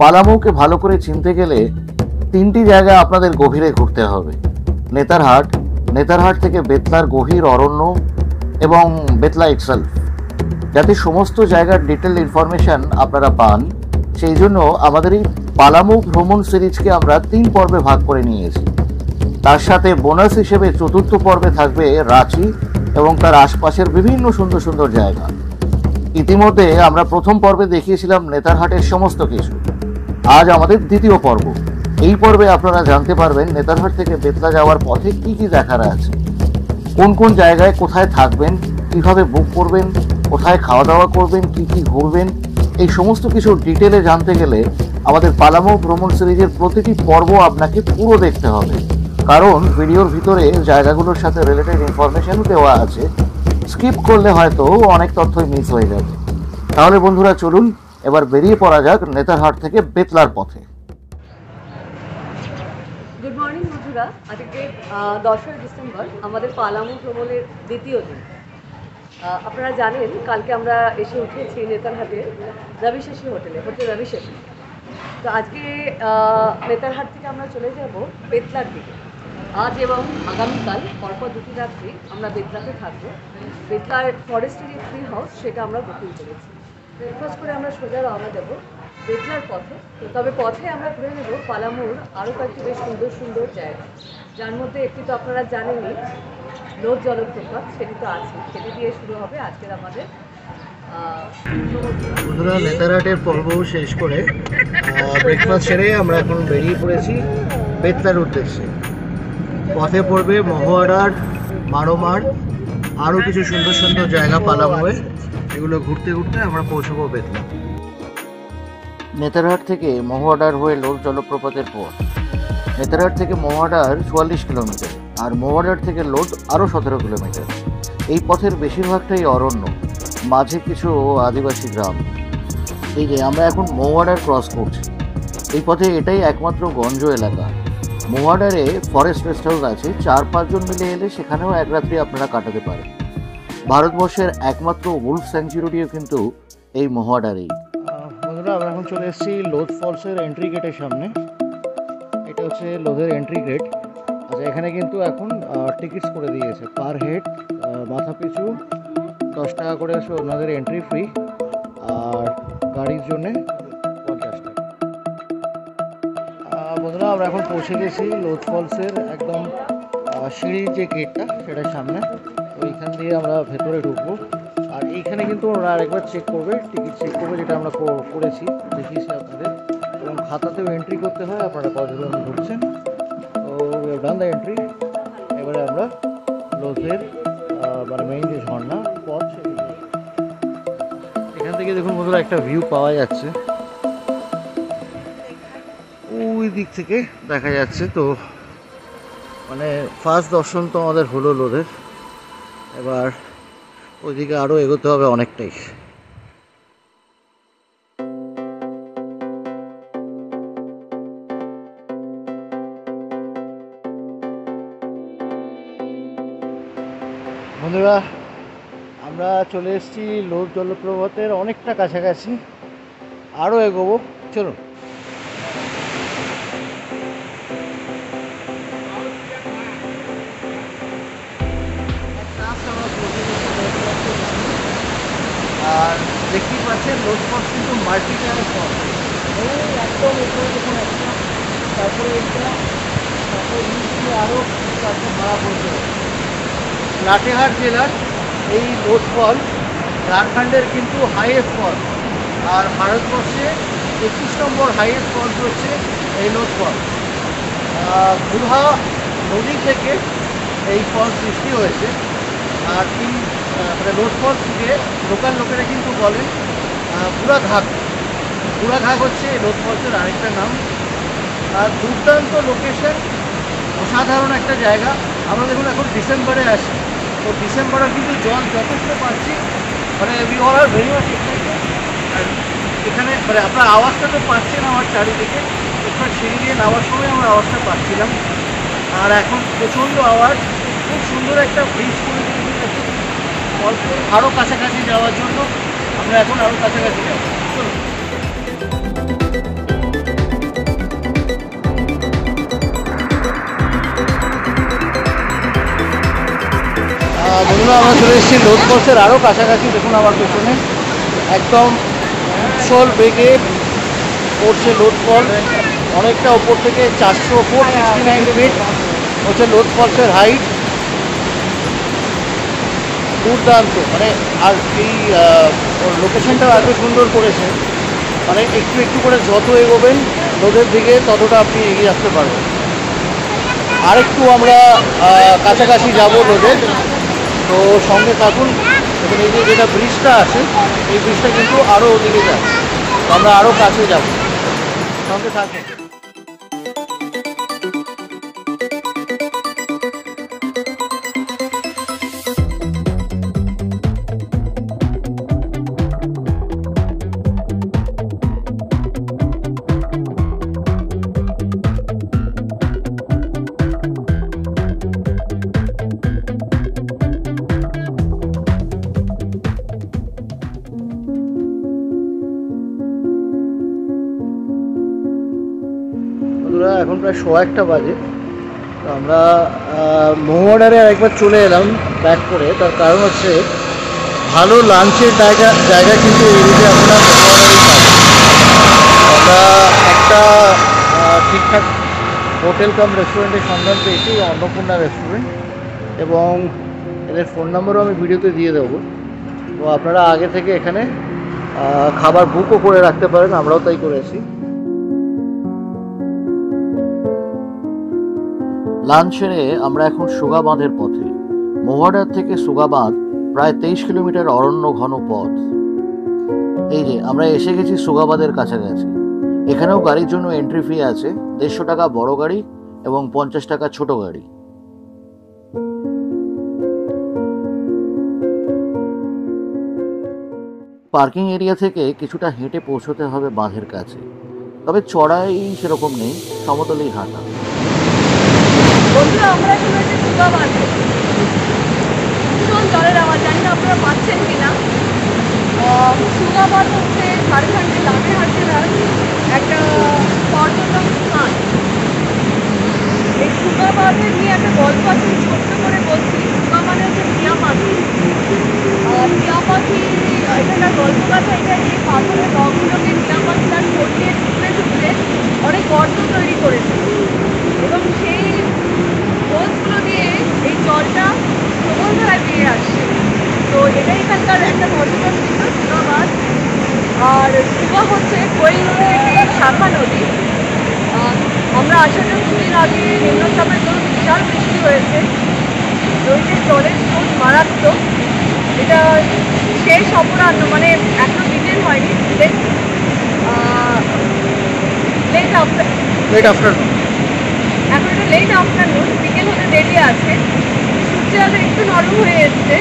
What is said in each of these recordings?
পালামৌকে ভালো করে চিনতে গেলে তিনটি জায়গা আপনাদের গভীরে ঘুরতে হবে। নেতারহাট, নেতারহাট থেকে বেতলার গভীর অরণ্য এবং বেতলা ইটসেলফ। যাতে সমস্ত জায়গার ডিটেল ইনফরমেশন আপনারা পান, সেই জন্য আমাদের এই পালামৌ ভ্রমণ সিরিজকে আমরা 3 পর্বে ভাগ করে নিয়েছি। তার সাথে বোনাস হিসেবে চতুর্থ পর্বে থাকবে রাঁচি এবং তার আশপাশের বিভিন্ন সুন্দর সুন্দর জায়গা। ইতিমধ্যে আমরা প্রথম পর্বে দেখিয়েছিলাম নেতারহাটের সমস্ত কিছু। আজ আমাদের দ্বিতীয় পর্ব। এই পর্বে আপনারা জানতে পারবেন নেতারহাট থেকে বেতলা যাওয়ার পথে কি কি দেখার আছে, কোন কোন জায়গায় কোথায় থাকবেন, কিভাবে বুক করবেন, কোথায় খাওয়া দাওয়া করবেন, কি কি ঘুরবেন। এই সমস্ত কিছু ডিটেলে জানতে গেলে আমাদের পালামৌ ভ্রমণ সিরিজের প্রতিটি পর্ব আপনাকে পুরো দেখতে হবে, কারণ ভিডিওর ভিতরে জায়গাগুলোর সাথে রিলেটেড ইনফরমেশন দেওয়া আছে। স্কিপ করলে হয়তো অনেক তথ্যই মিস হয়ে যাবে। তাহলে বন্ধুরা চলুন এবার বেরিয়ে পড়া যাক নেতারহাট থেকে বেতলার পথে। গুড মর্নিং বন্ধুরা, আজকে 10ই ডিসেম্বর আমাদের পালামৌ ভ্রমণের দ্বিতীয় দিন। আপনারা জানেন কালকে আমরা এসে উঠেছি নেতারহাটে রবিশেষী হোটেলে, হোটেল রবিশেষী। তো আজকে নেতারহাট থেকে আমরা চলে যাব বেতলার দিকে। আজ এবং আগামীকাল পরপর 2টি রাত্রি আমরা বেতলাতে থাকবো। বেতলার ফরেস্টের যে ট্রি হাউস সেটা আমরা বুকিং করেছি। ব্রেকফাস্ট করে আমরা সোজা রওনা দেবো বেতলার পথে। তবে পথে আমরা ঘুরে নেব পালামৌর আরও কয়েকটি বেশ সুন্দর সুন্দর জায়গা, যার মধ্যে একটি তো আপনারা জানেনই, লোদ জলপ্রপাত, সেটি তো আছে। সেটি দিয়ে শুরু হবে আজকের আমাদের বন্ধুরা। নেতারহাটের পর্ব শেষ করে ব্রেকফাস্ট সেরে আমরা এখন বেরিয়ে পড়েছি বেতলার উদ্দেশ্যে। পথে পড়বে মহুয়াডার, মারোমার, আরও কিছু সুন্দর সুন্দর জায়গা পালামৌয়ে। এগুলো ঘুরতে ঘুরতে আমরা পৌঁছবো বেতলা। নেতারহাট থেকে মহুয়াডার হয়ে লোদ জলপ্রপাতের পর নেতারহাট থেকে মহুয়াডার 44 কিলোমিটার, আর মহুয়াডার থেকে লোদ আরও 17 কিলোমিটার। এই পথের বেশিরভাগটাই অরণ্য, মাঝে কিছু আদিবাসী গ্রাম। এই যে আমরা এখন মহুয়াডার ক্রস করছি। এই পথে এটাই একমাত্র গঞ্জ এলাকা। মহুয়াডারে ফরেস্ট রেস্ট হাউস আছে, 4-5 জন মিলে এলে সেখানেও এক রাত্রি আপনারা কাটাতে পারেন। ভারতবর্ষের একমাত্র উলফ স্যাংচুরিটিও কিন্তু এই মহুয়াডারেই। বন্ধুরা, আমরা এখন চলে এসেছি লোদ ফলসের এন্ট্রি গেটের সামনে। এটা হচ্ছে লোদের এন্ট্রি গেট। আচ্ছা, এখানে কিন্তু এখন টিকিটস করে দিয়েছে, পার হেড মাথা পিছু 10 টাকা করে ওনাদের এন্ট্রি ফ্রি, আর গাড়ির জন্যে 50 টাকা। বন্ধুরা, আমরা এখন পৌঁছে গেছি লোদ ফলসের একদম সিঁড়ির যে গেটটা সেটার সামনে। তো এইখান দিয়ে আমরা ভেতরে ঢুকবো। আর এইখানে কিন্তু ওরা আরেকবার চেক করবে, টিকিট চেক করবে, যেটা আমরা করেছি, দেখিয়েছি আপনাদের। এবং খাতাতেও এন্ট্রি করতে হয় আপনারা কতজন ঢুকছেন। তো ডান দ্য এন্ট্রি। এবারে আমরা লোদের মানে মেইন যে ঝর্ণা পথ, এখান থেকে দেখুন বন্ধুরা একটা ভিউ পাওয়া যাচ্ছে, ওই দিক থেকে দেখা যাচ্ছে। তো মানে ফার্স্ট দর্শন তো আমাদের হলো লোদের। এবার ওইদিকে আরও এগোতে হবে অনেকটাই। বন্ধুরা, আমরা চলে এসেছি লোদ জলপ্রপাতের অনেকটা কাছাকাছি, আরও এগোবো, চলুন। আর দেখতেই পাচ্ছেন লোদ ফলস কিন্তু মাল্টি টায়ার ফলস, একদম উপরে দেখুন একটা, তারপরে এটা, তারপরে আরও ভাড়া পড়ছে। লাটেহার জেলার এই লোদ ফলস ঝাড়খণ্ডের কিন্তু হাইয়েস্ট ফলস, আর ভারতবর্ষে 21 নম্বর হাইয়েস্ট ফলস হচ্ছে এই লোদ ফলস। বুড়হা নদী থেকে এই ফলস সৃষ্টি হয়েছে। আর মানে লোদ ফলস থেকে লোকাল লোকেরা কিন্তু বলেন বুড়াঘাগ। বুড়াঘাগ হচ্ছে এই লোদ ফলসের আরেকটা নাম। আর দুর্দান্ত লোকেশন, অসাধারণ একটা জায়গা। আমরা দেখুন এখন ডিসেম্বরে আসি, তো ডিসেম্বরে কিন্তু জল যথেষ্ট পাচ্ছি, মানে we all are very much excited. আর এখানে মানে আপনার আওয়াজটা তো পাচ্ছেন আমার চারিদিকে, এখানে সিঁড়ি দিয়ে নামার সময় আমরা আওয়াজটা পাচ্ছিলাম। আর এখন প্রচণ্ড আওয়াজ, খুব সুন্দর একটা ব্রিজ করে দিয়েছি অল্প আরও কাছাকাছি যাওয়ার জন্য। আমরা এখন আরও কাছাকাছি যাবো, চলুন। বন্ধুরা আমরা চলে এসেছি লোদ ফলসের আরও কাছাকাছি। দেখুন আমার পেছনে একদম উচ্ছল বেগে পড়ছে লোদ ফলস। অনেকটা ওপর থেকে 469 ফিট হচ্ছে লোদ ফলসের হাইট। দুর্দান্ত মানে, আর এই লোকেশনটাও এত সুন্দর করেছে, মানে একটু একটু করে যত এগোবেন লোদের দিকে ততটা আপনি এগিয়ে আসতে পারবেন। আরেকটু আমরা কাছাকাছি যাব লোদের, তো সঙ্গে থাকুন। দেখুন এই যে যেটা ব্রিজটা আছে, এই ব্রিজটা কিন্তু আরও ওদিকে যায়, তো আমরা আরও কাছে যাব, সঙ্গে থাকুন। এখন প্রায় 1:15 বাজে। তো আমরা মোহনারে একবার চলে এলাম ব্যাক করে। তার কারণ হচ্ছে ভালো লাঞ্চের জায়গা কিন্তু এই দিকে আপনারা মোহনারেই পাবেন। আমরা একটা ঠিকঠাক হোটেল কাম রেস্টুরেন্টের সন্ধান পেয়েছি, অন্নপূর্ণা রেস্টুরেন্ট, এবং এদের ফোন নাম্বারও আমি ভিডিওতে দিয়ে দেবো। তো আপনারা আগে থেকে এখানে খাবার বুকও করে রাখতে পারেন, আমরাও তাই করেছি। লাঞ্চ সেরে আমরা এখন সুগা বাঁধের পথে। মহুয়াডার থেকে সুগা বাঁধ প্রায় 23 কিলোমিটার অরণ্য ঘন পথ। এই যে আমরা এসে গেছি সুগা বাঁধের কাছাকাছি। এখানেও গাড়ির জন্য এন্ট্রি ফি আছে, 150 টাকা বড় গাড়ি এবং 50 টাকা ছোট গাড়ি। পার্কিং এরিয়া থেকে কিছুটা হেঁটে পৌঁছতে হবে বাঁধের কাছে, তবে চড়াই সেরকম নেই, সমতলেই হাঁটা। বন্ধুরা আমরা এখন হচ্ছে সুগা বাঁধে, ভীষণ জলের আওয়াজ, জানি না আপনারা পাচ্ছেন কিনা। সুগা বাঁধ হচ্ছে ঝাড়খণ্ডের লাটেহাট জেলার একটা পর্যটন স্থান। এই সুগা বাঁধের নিয়ে একটা গল্প আছে, ছোট্ট করে বলছি। সুগা মানে হচ্ছে টিয়া পাখি। টিয়া পাখি এখানকার গল্প কথা এটাই, এই পাথরের রঙগুলোকে টিয়া পাখি তার ঠোঁট দিয়ে টুকরে টুকরে অনেক গর্ত তৈরি করেছে, এবং সেই খোঁজগুলো দিয়ে এই জলটা প্রবল ধারায় বেরিয়ে আসছে। তো এটাই এখানকার একটা পর্যটন কেন্দ্র সুগা বাঁধ। আর সুগা হচ্ছে কোয়েল নদীর একটি শাখা নদী। আমরা আসার জন্য দুদিন আগে নিম্নচাপের জন্য বিশাল বৃষ্টি হয়েছে, নদীতে জলের স্রোত মারাত্মক। এটা শেষ অপরাহ্ন, মানে এখনো বিকেল হয়নি, লেট আফটারনুন, এখন এটা লেট আফটারনুন, বিকেল হতে দেরি আছে। সূর্যের আলো একটু নরম হয়ে এসছে,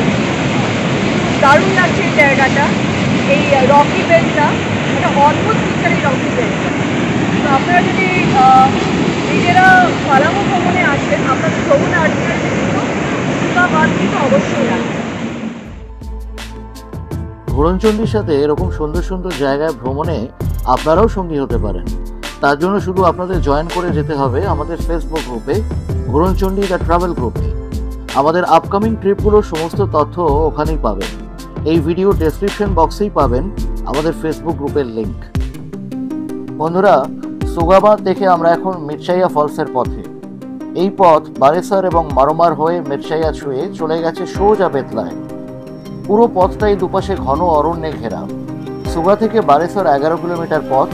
দারুণ লাগছে এই জায়গাটা। এই রকি বেলটা একটা অদ্ভুত ফিচার, এই রকি বেলটা। তো আপনারা যদি নিজেরা পালামু ভ্রমণে আসেন, আপনাদের ভ্রমণে আসবেন কিন্তু সুগা বাঁধ কিন্তু অবশ্যই আসবেন। ঘোড়নচণ্ডীর সাথে এরকম সুন্দর সুন্দর জায়গায় ভ্রমণে আপনারাও সঙ্গী হতে পারেন। তার জন্য শুধু আপনাদের জয়েন করে যেতে হবে আমাদের ফেসবুক গ্রুপে, ঘোড়নচণ্ডী দ্য ট্রাভেল গ্রুপে। আমাদের আপকামিং ট্রিপগুলোর সমস্ত তথ্য ওখানেই পাবেন। এই ভিডিও ডেসক্রিপশন বক্সেই পাবেন আমাদের ফেসবুক গ্রুপের লিঙ্ক। বন্ধুরা, সুগা বাঁধ দেখে আমরা এখন মিরচাইয়া ফলসের পথে। এই পথ বারেসার এবং মারোমার হয়ে মিরচাইয়া ছুঁয়ে চলে গেছে সোজা বেতলায়। পুরো পথটাই দুপাশে ঘন অরণ্যে ঘেরা। সুগা থেকে বারেসার 11 কিলোমিটার পথ।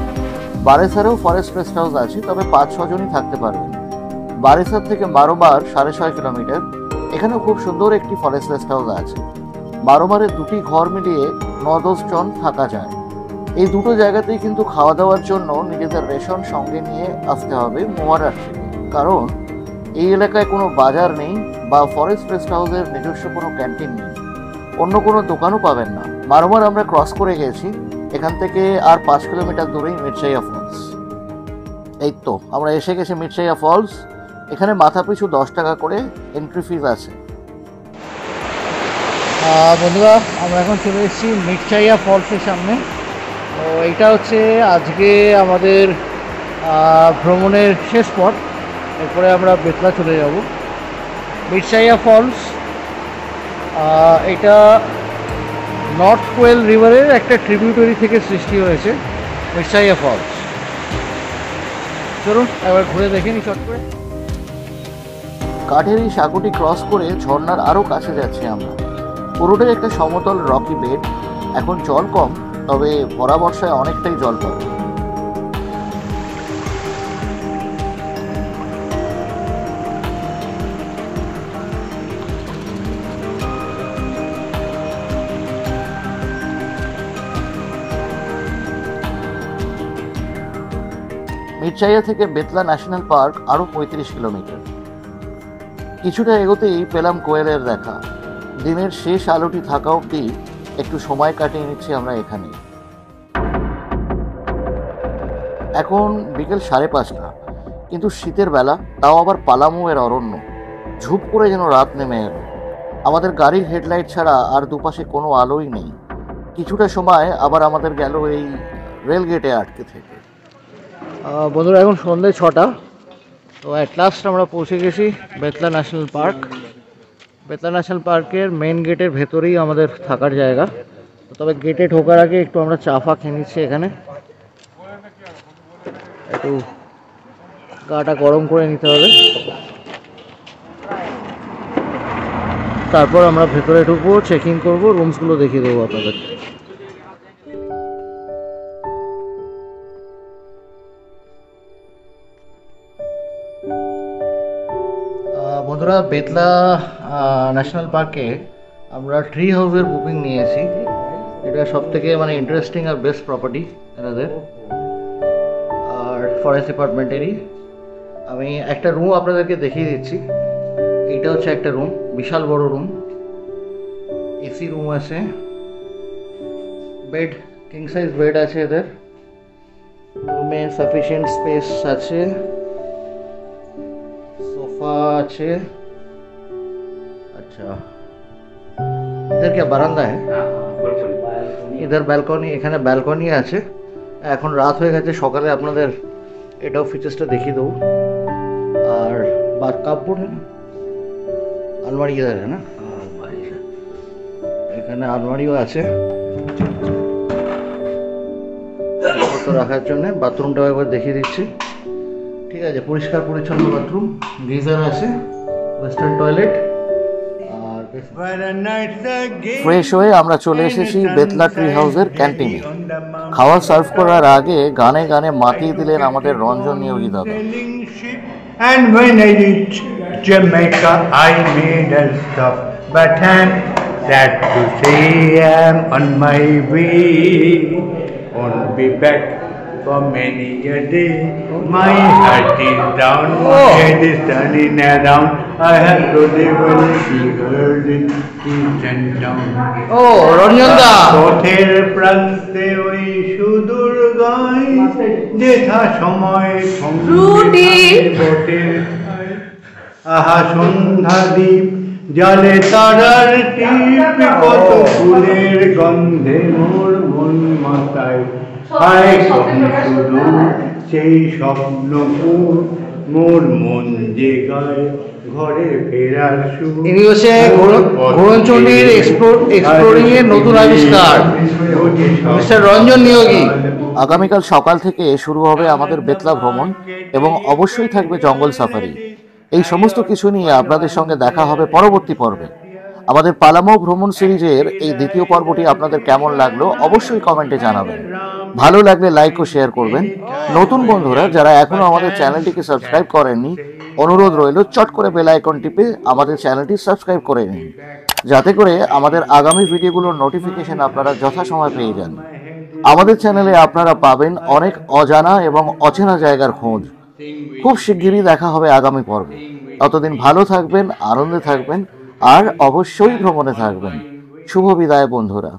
বারেসারেও ফরেস্ট রেস্ট হাউস আছে, তবে 5-6 জনই থাকতে পারবেন। বারেসার থেকে মারোমার 6.5 কিলোমিটার, এখানেও খুব সুন্দর একটি ফরেস্ট রেস্ট হাউস আছে। মারোমারের দুটি ঘর মিলিয়ে 9-10 জন থাকা যায়। এই দুটো জায়গাতেই কিন্তু খাওয়া দাওয়ার জন্য নিজেদের রেশন সঙ্গে নিয়ে আসতে হবে মোয়ারার থেকে, কারণ এই এলাকায় কোনো বাজার নেই বা ফরেস্ট রেস্ট হাউসের নিজস্ব কোনো ক্যান্টিন নেই, অন্য কোনো দোকানও পাবেন না। মারোমার আমরা ক্রস করে গেছি, এখান থেকে আর 5 কিলোমিটার দূরেই মিরচাইয়া ফলস। এই তো আমরা এসে গেছি মিরচাইয়া ফলস। এখানে মাথা পিছু 10 টাকা করে এন্ট্রি ফিস আছে। বন্ধুরা, আমরা এখন চলে এসেছি মিরচাইয়া ফলসের সামনে। তো এইটা হচ্ছে আজকে আমাদের ভ্রমণের শেষ পথ। এরপরে আমরা বেতলা চলে যাব। মিরচাইয়া ফলস এটা নর্থ কোয়েল রিভারের একটা ট্রিবিউটারি থেকে সৃষ্টি হয়েছে, মিরচাইয়া ফলস। চলুন একবার ঘুরে দেখে নি চট করে। কাঠের এই সাঁকোটি ক্রস করে ঝর্ণার আরও কাছে যাচ্ছি আমরা। পুরোটাই একটা সমতল রকি বেড। এখন জল কম, তবে ভরা বর্ষায় অনেকটাই জল পাবে। মিরচাইয়া থেকে বেতলা ন্যাশনাল পার্ক আরও 35 কিলোমিটার। কিছুটা এগোতেই পেলাম কোয়েলের দেখা। দিনের শেষ আলোটি থাকা অবধি একটু সময় কাটিয়ে নিচ্ছি আমরা এখানে। এখন বিকেল 5:30, কিন্তু শীতের বেলা, তাও আবার পালামুয়ের অরণ্য। ঝুপ করে যেন রাত নেমে এলো। আমাদের গাড়ির হেডলাইট ছাড়া আর দুপাশে কোনো আলোই নেই। কিছুটা সময় আবার আমাদের গেল এই রেলগেটে আটকে থেকে। বন্ধুরা এখন সন্ধ্যে 6টা। তো অ্যাট লাস্ট আমরা পৌঁছে গেছি Betla national park. Betla national পার্কের মেন গেটের ভেতরেই আমাদের থাকার জায়গা। তবে গেটে ঢোকার আগে একটু আমরা চা ফা খেয়ে নিচ্ছি এখানে। একটু গাটা গরম করে নিতে হবে, তারপর আমরা ভেতরে ঢুকবো, চেকিং করবো, রুমসগুলো দেখিয়ে দেবো আপনাদের। বন্ধুরা, বেতলা ন্যাশনাল পার্কে আমরা ট্রি হাউসের বুকিং নিয়েছি। এটা সব থেকে ইন্টারেস্টিং আর বেস্ট প্রপার্টি এনাদের, আর ফরেস্ট ডিপার্টমেন্টেরই। আমি একটা রুম আপনাদেরকে দেখিয়ে দিচ্ছি। এইটা হচ্ছে একটা রুম, বিশাল বড় রুম। এসি রুম আছে, বেড, কিং সাইজ বেড আছে এদের রুমে, সাফিসিয়েন্ট স্পেস আছে, সোফা আছে। अच्छा, इधर क्या বারান্দা है? इधर ব্যালকনি, এখানে ব্যালকনি আছে। এখন রাত হয়ে গেছে, সকালে আপনাদের এটাও ফিচার্সটা দেখিয়ে দেবো। আর কাপড় আলমারি इधर है ना, এখানে আলমারিও আছে রাখার জন্য। বাথরুমটাও একবার দেখিয়ে দিচ্ছি। ঠিক আছে, পরিষ্কার পরিচ্ছন্ন বাথরুম, গিজার আছে, ওয়েস্টার্ন টয়লেট। ফ্রেশ হয়ে আমরা চলে এসেছি বেতলা ট্রি হাউসের ক্যান্টিনে। খাওয়া সার্ভ করার আগে গানে গানে মাতিয়ে দিলেন আমাদের রঞ্জন নিয়োগী দাদা। And when I reached Jamaica, I made a stop, but I'm sad to say I'm on my way. Won't be back for many a day. My heart is down, my head is turning around. I have to live in the world in east and down. Ranjan দা, পথের প্রান্তে ওই সুদূর গায় যেথা সময় বটের আহা সন্ধ্যা দ্বীপ জলে তারার টিপ, কত ফুলের গন্ধে মোর মন মাতায়। হায় কোন শুধু সেই স্বপ্নপুর, মোর মন যে গায় ঘরে ফেরার সুর। ইনি হচ্ছে ঘোড়নচণ্ডীর এক্সপ্লোরিং এর নতুন আবিষ্কার, মিস্টার রঞ্জন নিয়োগী। আগামীকাল সকাল থেকে শুরু হবে আমাদের বেতলা ভ্রমণ, এবং অবশ্যই থাকবে জঙ্গল সাফারি। এই সমস্ত কিছু নিয়ে আপনাদের সঙ্গে দেখা হবে পরবর্তী পর্বে। আমাদের পালামৌ ভ্রমণ সিরিজের এই দ্বিতীয় পর্বটি আপনাদের কেমন লাগলো অবশ্যই কমেন্টে জানাবেন। ভালো লাগলে লাইক ও শেয়ার করবেন। নতুন বন্ধুরা যারা এখনো আমাদের চ্যানেলটিকে সাবস্ক্রাইব করেননি, অনুরোধ রইল চট করে বেল আইকন টিপে আমাদের চ্যানেলটি সাবস্ক্রাইব করে নিন, যাতে করে আমাদের আগামী ভিডিওগুলোর নোটিফিকেশন আপনারা যথাসময় পেয়ে যান। আমাদের চ্যানেলে আপনারা পাবেন অনেক অজানা এবং অচেনা জায়গার খোঁজ। খুব শিগগিরই দেখা হবে আগামী পর্বে। ততদিন ভালো থাকবেন, আনন্দে থাকবেন, আর অবশ্যই ভ্রমণে থাকবেন। শুভ বিদায় বন্ধুরা।